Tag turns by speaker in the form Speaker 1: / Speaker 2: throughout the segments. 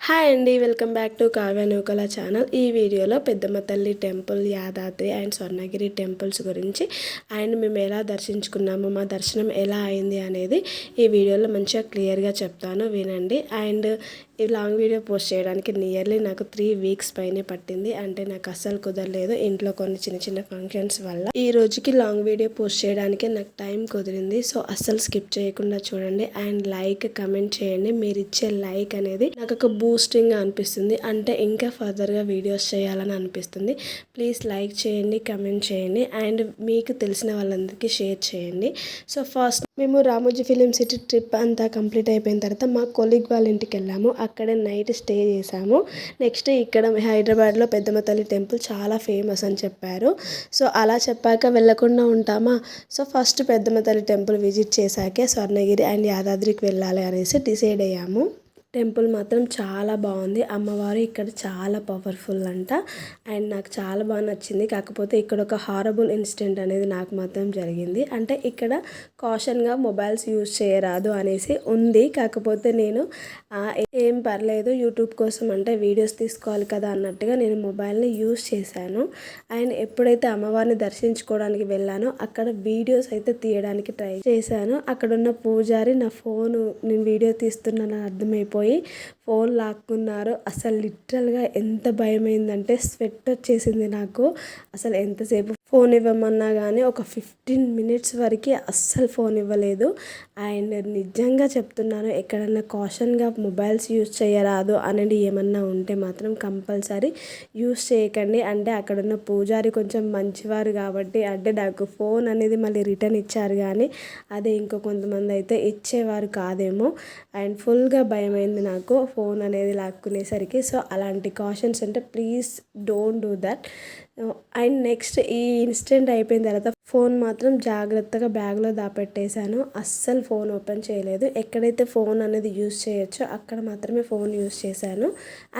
Speaker 1: Hi అండి, welcome back to Kavya Nookala channel. ఈ వీడియోలో Peddamma Thalli temple, Yadadri and Swarnagiri temples గురించి అండ్ మేము ఎలా దర్శించుకున్నాము, మా దర్శనం ఎలా అయింది అనేది ఈ వీడియోలో మంచిగా క్లియర్గా చెప్తాను, వినండి. అండ్ ఈ లాంగ్ వీడియో పోస్ట్ చేయడానికి నియర్లీ నాకు 3 వీక్స్ పైనే పట్టింది. అంటే నాకు అస్సలు కుదరలేదు, ఇంట్లో కొన్ని చిన్న చిన్న ఫంక్షన్స్ వల్ల. ఈ రోజుకి లాంగ్ వీడియో పోస్ట్ చేయడానికి నాకు టైం కుదిరింది. సో అస్సలు స్కిప్ చేయకుండా చూడండి అండ్ లైక్, కమెంట్ చేయండి. మీరు ఇచ్చే లైక్ అనేది నాకు ఒక బూస్టింగ్గా అనిపిస్తుంది, అంటే ఇంకా ఫర్దర్గా వీడియోస్ చేయాలని అనిపిస్తుంది. ప్లీజ్ లైక్ చేయండి, కమెంట్ చేయండి అండ్ మీకు తెలిసిన వాళ్ళందరికీ షేర్ చేయండి. సో ఫస్ట్ మేము రామోజీ ఫిలిం సిటీ ట్రిప్ అంతా కంప్లీట్ అయిపోయిన తర్వాత మా కొలీగ్ వాళ్ళ ఇంటికి వెళ్ళాము. అక్కడే నైట్ స్టే చేసాము. నెక్స్ట్ ఇక్కడ హైదరాబాద్లో పెద్దమ్మ తల్లి టెంపుల్ చాలా ఫేమస్ అని చెప్పారు. సో అలా చెప్పాక వెళ్ళకుండా ఉంటామా. సో ఫస్ట్ పెద్దమ్మ Thalli temple visit చేశాకే Swarnagiri and యాదాద్రికి వెళ్ళాలి అనేసి డిసైడ్ అయ్యాము. టెంపుల్ మాత్రం చాలా బాగుంది. అమ్మవారు ఇక్కడ చాలా పవర్ఫుల్ అంట అండ్ నాకు చాలా బాగా నచ్చింది. కాకపోతే ఇక్కడ ఒక హారబుల్ ఇన్సిడెంట్ అనేది నాకు మాత్రం జరిగింది. అంటే ఇక్కడ కాషన్గా మొబైల్స్ యూజ్ చేయరాదు అనేసి ఉంది. కాకపోతే నేను ఏం పర్లేదు, యూట్యూబ్ కోసం అంటే వీడియోస్ తీసుకోవాలి కదా అన్నట్టుగా నేను మొబైల్ని యూజ్ చేశాను. అండ్ ఎప్పుడైతే అమ్మవారిని దర్శించుకోవడానికి వెళ్ళానో అక్కడ వీడియోస్ అయితే తీయడానికి ట్రై చేశాను. అక్కడున్న పూజారి నా ఫోను నేను వీడియో తీస్తున్నానని అర్థమైపోయి ఫోన్ లాక్కున్నారు. అసలు లిటరల్గా ఎంత భయమైందంటే స్వెట్ వచ్చేసింది నాకు. అసలు ఎంతసేపు ఫోన్ ఇవ్వమన్నా కానీ ఒక 15 మినిట్స్ వరకు అస్సలు ఫోన్ ఇవ్వలేదు. అండ్ నిజంగా చెప్తున్నాను, ఎక్కడన్నా కాషన్గా మొబైల్స్ యూజ్ చేయరాదు అనేది ఏమన్నా ఉంటే మాత్రం కంపల్సరీ యూజ్ చేయకండి. అంటే అక్కడున్న పూజారి కొంచెం మంచివారు కాబట్టి అంటే నాకు ఫోన్ అనేది మళ్ళీ రిటర్న్ ఇచ్చారు, కానీ అదే ఇంకో కొంతమంది అయితే ఇచ్చేవారు కాదేమో. అండ్ ఫుల్గా భయమైంది నాకు ఫోన్ అనేది లాక్కునేసరికి. సో అలాంటి కాషన్స్ అంటే please don't do that. And next ఈ ఇన్సిడెంట్ అయిపోయిన తర్వాత ఫోన్ మాత్రం జాగ్రత్తగా బ్యాగ్లో దాపెట్టేశాను. అస్సలు ఫోన్ ఓపెన్ చేయలేదు. ఎక్కడైతే ఫోన్ అనేది యూజ్ చేయొచ్చో అక్కడ మాత్రమే ఫోన్ యూజ్ చేశాను.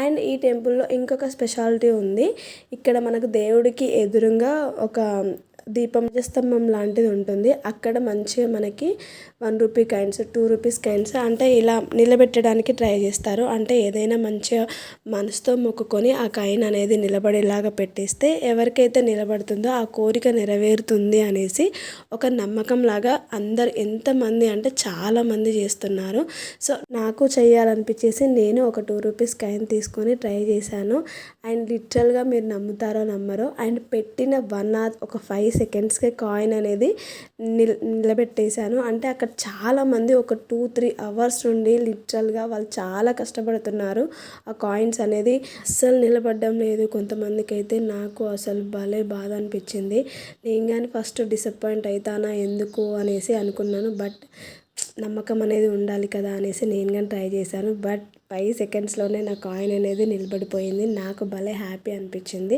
Speaker 1: అండ్ ఈ టెంపుల్లో ఇంకొక స్పెషాలిటీ ఉంది. ఇక్కడ మనకు దేవుడికి ఎదురుగా ఒక దీపం స్తంభం లాంటిది ఉంటుంది. అక్కడ మంచిగా మనకి 1 రూపీ కాయిన్స్, 2 రూపీస్ కాయిన్స్ అంటే ఇలా నిలబెట్టడానికి ట్రై చేస్తారు. అంటే ఏదైనా మంచిగా మనసుతో మొక్కుకొని ఆ కాయిన్ అనేది నిలబడేలాగా పెట్టేస్తే ఎవరికైతే నిలబడుతుందో ఆ కోరిక నెరవేరుతుంది అనేసి ఒక నమ్మకం లాగా అందరు ఎంతమంది అంటే చాలామంది చేస్తున్నారు. సో నాకు చేయాలనిపించేసి నేను ఒక 2 రూపీస్ కాయిన్ తీసుకొని ట్రై చేశాను. అండ్ లిటరల్గా మీరు నమ్ముతారో నమ్మరో అండ్ పెట్టిన 1 ఆర్ ఒక 5 సెకండ్స్కే కాయిన్ అనేది నిలబెట్టేశాను. అంటే అక్కడ చాలామంది ఒక 2-3 అవర్స్ నుండి లిటరల్గా వాళ్ళు చాలా కష్టపడుతున్నారు. ఆ కాయిన్స్ అనేది అస్సలు నిలబడడం లేదు కొంతమందికి అయితే. నాకు అసలు భలే బాధ అనిపించింది. నేను కానీ ఫస్ట్ డిసప్పాయింట్ అవుతానా ఎందుకు అనేసి అనుకున్నాను. బట్ నమ్మకం అనేది ఉండాలి కదా అనేసి నేను కానీ ట్రై చేశాను. బట్ 5 సెకండ్స్లోనే నా కాయిన్ అనేది నిలబడిపోయింది. నాకు భలే హ్యాపీ అనిపించింది.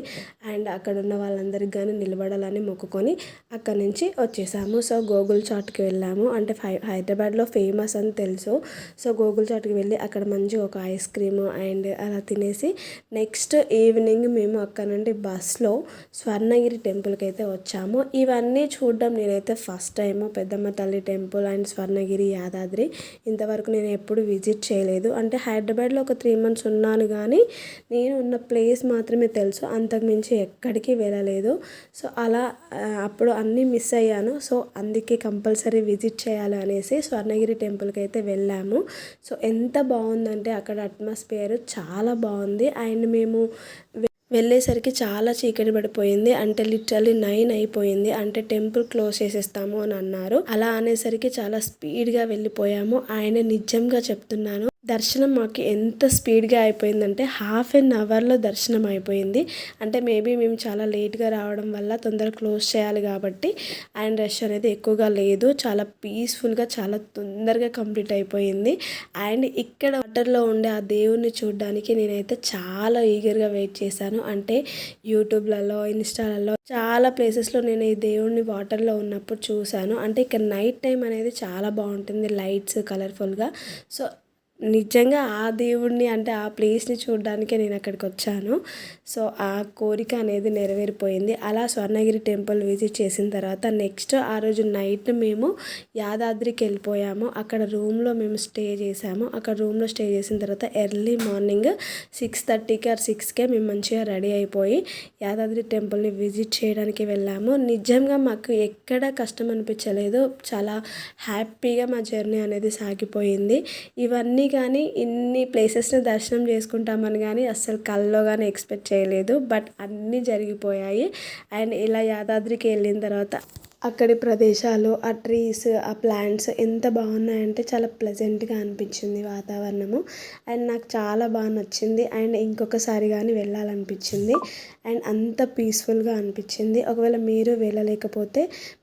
Speaker 1: అండ్ అక్కడ ఉన్న వాళ్ళందరికీ కానీ నిలబడాలని మొక్కుకొని అక్కడి నుంచి వచ్చేసాము. సో గోగుల్ చాట్కి వెళ్ళాము. అంటే హైదరాబాద్లో ఫేమస్ అని తెలుసు. సో గోగుల్ చాట్కి వెళ్ళి అక్కడ మంచిగా ఒక ఐస్ క్రీమ్ అండ్ అలా తినేసి నెక్స్ట్ ఈవినింగ్ మేము అక్కడ నుండి బస్లో స్వర్ణగిరి టెంపుల్కి అయితే వచ్చాము. ఇవన్నీ చూడడం నేనైతే ఫస్ట్ టైం. పెద్దమ్మ తల్లి టెంపుల్ అండ్ స్వర్ణగిరి, యాదాద్రి ఇంతవరకు నేను ఎప్పుడు విజిట్ చేయలేదు. అంటే హైదరాబాద్లో ఒక 3 months ఉన్నాను, కానీ నేను ఉన్న ప్లేస్ మాత్రమే తెలుసు, అంతకుమించి ఎక్కడికి వెళ్ళలేదు. సో అలా అప్పుడు అన్నీ మిస్ అయ్యాను. సో అందుకే కంపల్సరీ విజిట్ చేయాలి అనేసి స్వర్ణగిరి టెంపుల్కి అయితే వెళ్ళాము. సో ఎంత బాగుందంటే అక్కడ అట్మాస్ఫియర్ చాలా బాగుంది. అండ్ మేము వెళ్ళేసరికి చాలా చీకటి పడిపోయింది. అంటే లిటరల్లీ 9 అయిపోయింది. అంటే టెంపుల్ క్లోజ్ చేసేస్తాము అని అన్నారు. అలా అనేసరికి చాలా స్పీడ్గా వెళ్ళిపోయాము. ఆయన నిజంగా చెప్తున్నాను, దర్శనం మాకు ఎంత స్పీడ్గా అయిపోయిందంటే 1/2 అవర్లో దర్శనం అయిపోయింది. అంటే మేబీ మేము చాలా లేట్గా రావడం వల్ల తొందరగా క్లోజ్ చేయాలి కాబట్టి అండ్ రష్ అనేది ఎక్కువగా లేదు. చాలా పీస్ఫుల్గా చాలా తొందరగా కంప్లీట్ అయిపోయింది. అండ్ ఇక్కడ వాటర్లో ఉండే ఆ దేవుణ్ణి చూడడానికి నేనైతే చాలా ఈగర్గా వెయిట్ చేశాను. అంటే యూట్యూబ్లలో, ఇన్స్టాలలో చాలా ప్లేసెస్లో నేను ఈ దేవుణ్ణి వాటర్లో ఉన్నప్పుడు చూశాను. అంటే ఇక్కడ నైట్ టైం అనేది చాలా బాగుంటుంది, లైట్స్ కలర్ఫుల్గా. సో నిజంగా ఆ దేవుడిని అంటే ఆ ప్లేస్ని చూడడానికే నేను అక్కడికి వచ్చాను. సో ఆ కోరిక అనేది నెరవేరిపోయింది. అలా స్వర్ణగిరి టెంపుల్ విజిట్ చేసిన తర్వాత నెక్స్ట్ ఆ రోజు నైట్ మేము యాదాద్రికి వెళ్ళిపోయాము. అక్కడ రూమ్లో మేము స్టే చేసాము. అక్కడ రూమ్లో స్టే చేసిన తర్వాత ఎర్లీ మార్నింగ్ 6:30కి ఆర్ 6కే మేము మంచిగా రెడీ అయిపోయి యాదాద్రి టెంపుల్ని విజిట్ చేయడానికి వెళ్ళాము. నిజంగా మాకు ఎక్కడ కష్టం అనిపించలేదు. చాలా హ్యాపీగా మా జర్నీ అనేది సాగిపోయింది. ఇవన్నీ కానీ ఇన్ని ప్లేసెస్ని దర్శనం చేసుకుంటామని కానీ అస్సలు కల్లో కానీ ఎక్స్పెక్ట్ చేయలేదు. బట్ అన్నీ జరిగిపోయాయి. అండ్ ఇలా యాదాద్రికి వెళ్ళిన తర్వాత అక్కడి ప్రదేశాలు, ఆ ట్రీస్, ఆ ప్లాంట్స్ ఎంత బాగున్నాయంటే చాలా ప్లెజెంట్గా అనిపించింది వాతావరణము. అండ్ నాకు చాలా బాగా నచ్చింది. అండ్ ఇంకొకసారి కానీ వెళ్ళాలనిపించింది. అండ్ అంత పీస్ఫుల్గా అనిపించింది. ఒకవేళ మీరు వెళ్ళలేకపోతే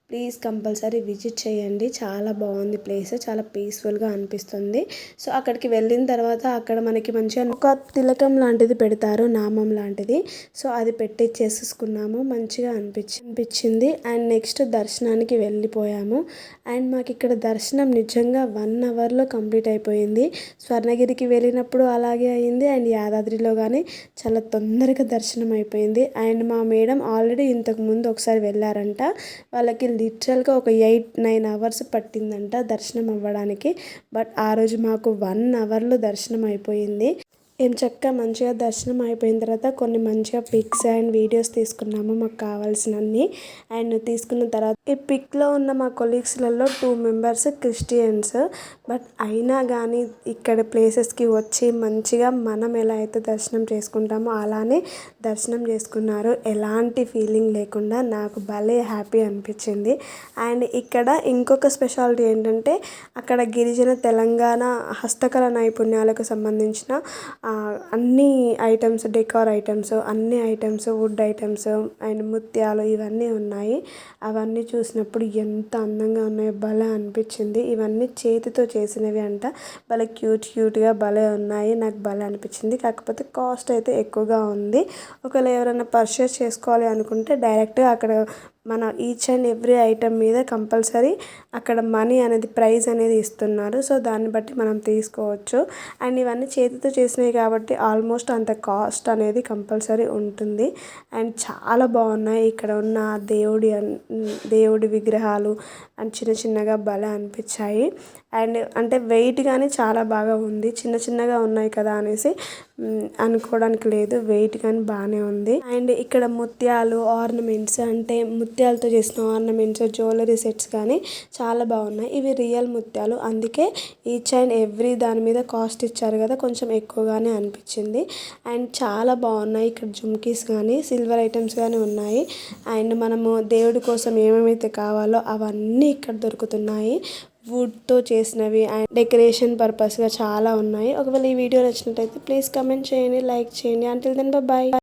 Speaker 1: ప్లీజ్ కంపల్సరీ విజిట్ చేయండి. చాలా బాగుంది ప్లేస్, చాలా పీస్ఫుల్గా అనిపిస్తుంది. సో అక్కడికి వెళ్ళిన తర్వాత అక్కడ మనకి మంచిగా ఒక తిలకం లాంటిది పెడతారు, నామం లాంటిది. సో అది పెట్టించేసుకున్నాము. మంచిగా అనిపించింది. అండ్ నెక్స్ట్ దర్శనానికి వెళ్ళిపోయాము. అండ్ మాకు ఇక్కడ దర్శనం నిజంగా 1 అవర్లో కంప్లీట్ అయిపోయింది. స్వర్ణగిరికి వెళ్ళినప్పుడు అలాగే అయింది. అండ్ యాదాద్రిలో కానీ చాలా తొందరగా దర్శనం అయిపోయింది. అండ్ మా మేడం ఆల్రెడీ ఇంతకుముందు ఒకసారి వెళ్ళారంట. వాళ్ళకి లిటరల్గా ఒక 8-9 అవర్స్ పట్టిందంట దర్శనం అవ్వడానికి. బట్ ఆ రోజు మాకు 1 అవర్లో దర్శనం అయిపోయింది. చక్కగా మంచిగా దర్శనం అయిపోయిన తర్వాత కొన్ని మంచిగా పిక్స్ అండ్ వీడియోస్ తీసుకున్నాము మాకు కావాల్సినన్ని. అండ్ తీసుకున్న తర్వాత ఈ పిక్లో ఉన్న మా కొలీగ్స్లలో 2 మెంబర్స్ క్రిస్టియన్స్. బట్ అయినా కానీ ఇక్కడ ప్లేసెస్కి వచ్చి మంచిగా మనం ఎలా అయితే దర్శనం చేసుకుంటామో అలానే దర్శనం చేసుకున్నారు. ఎలాంటి ఫీలింగ్ లేకుండా నాకు భలే హ్యాపీ అనిపించింది. అండ్ ఇక్కడ ఇంకొక స్పెషాలిటీ ఏంటంటే అక్కడ గిరిజన తెలంగాణ హస్తకళ నైపుణ్యాలకు సంబంధించిన అన్ని ఐటమ్స్, డెకార్ ఐటమ్స్, అన్ని ఐటమ్స్, వుడ్ ఐటమ్స్ అండ్ ముత్యాలు ఇవన్నీ ఉన్నాయి. అవన్నీ చూసినప్పుడు ఎంత అందంగా ఉన్నాయో భలే అనిపించింది. ఇవన్నీ చేతితో చేసినవి అంట. భలే క్యూట్గా భలే ఉన్నాయి. నాకు భలే అనిపించింది. కాకపోతే కాస్ట్ అయితే ఎక్కువగా ఉంది. ఒకవేళ ఎవరైనా పర్చేస్ చేసుకోవాలి అనుకుంటే డైరెక్ట్గా అక్కడ మన ఈచ్ అండ్ ఎవ్రీ ఐటమ్ మీద కంపల్సరీ అక్కడ మనీ అనేది, ప్రైస్ అనేది ఇస్తున్నారు. సో దాన్ని బట్టి మనం తీసుకోవచ్చు. అండ్ ఇవన్నీ చేతితో చేసినవి కాబట్టి ఆల్మోస్ట్ అంత కాస్ట్ అనేది కంపల్సరీ ఉంటుంది. అండ్ చాలా బాగున్నాయి. ఇక్కడ ఉన్న దేవుడి విగ్రహాలు అండ్ చిన్నగా భలే అనిపించాయి. అండ్ అంటే వెయిట్ కానీ చాలా బాగా ఉంది. చిన్నగా ఉన్నాయి కదా అనేసి అనుకోవడానికి లేదు. వెయిట్ కానీ బాగానే ఉంది. అండ్ ఇక్కడ ముత్యాలు, ఆర్నమెంట్స్ అంటే ముత్యాలతో చేసిన ఆర్నమెంట్స్, జ్యువెలరీ సెట్స్ కానీ చాలా బాగున్నాయి. ఇవి రియల్ ముత్యాలు. అందుకే ఈచ్ అండ్ ఎవ్రీ దాని మీద కాస్ట్ ఇచ్చారు కదా, కొంచెం ఎక్కువగానే అనిపించింది. అండ్ చాలా బాగున్నాయి. ఇక్కడ జుమ్కీస్ కానీ సిల్వర్ ఐటమ్స్ కానీ ఉన్నాయి. అండ్ మనము దేవుడి కోసం ఏమేమైతే కావాలో అవన్నీ ఇక్కడ దొరుకుతున్నాయి. వుడ్తో చేసినవి అండ్ డెకరేషన్ పర్పస్గా చాలా ఉన్నాయి. ఒకవేళ ఈ వీడియో నచ్చినట్టయితే ప్లీజ్ కమెంట్ చేయండి, లైక్ చేయండి. Until then bye.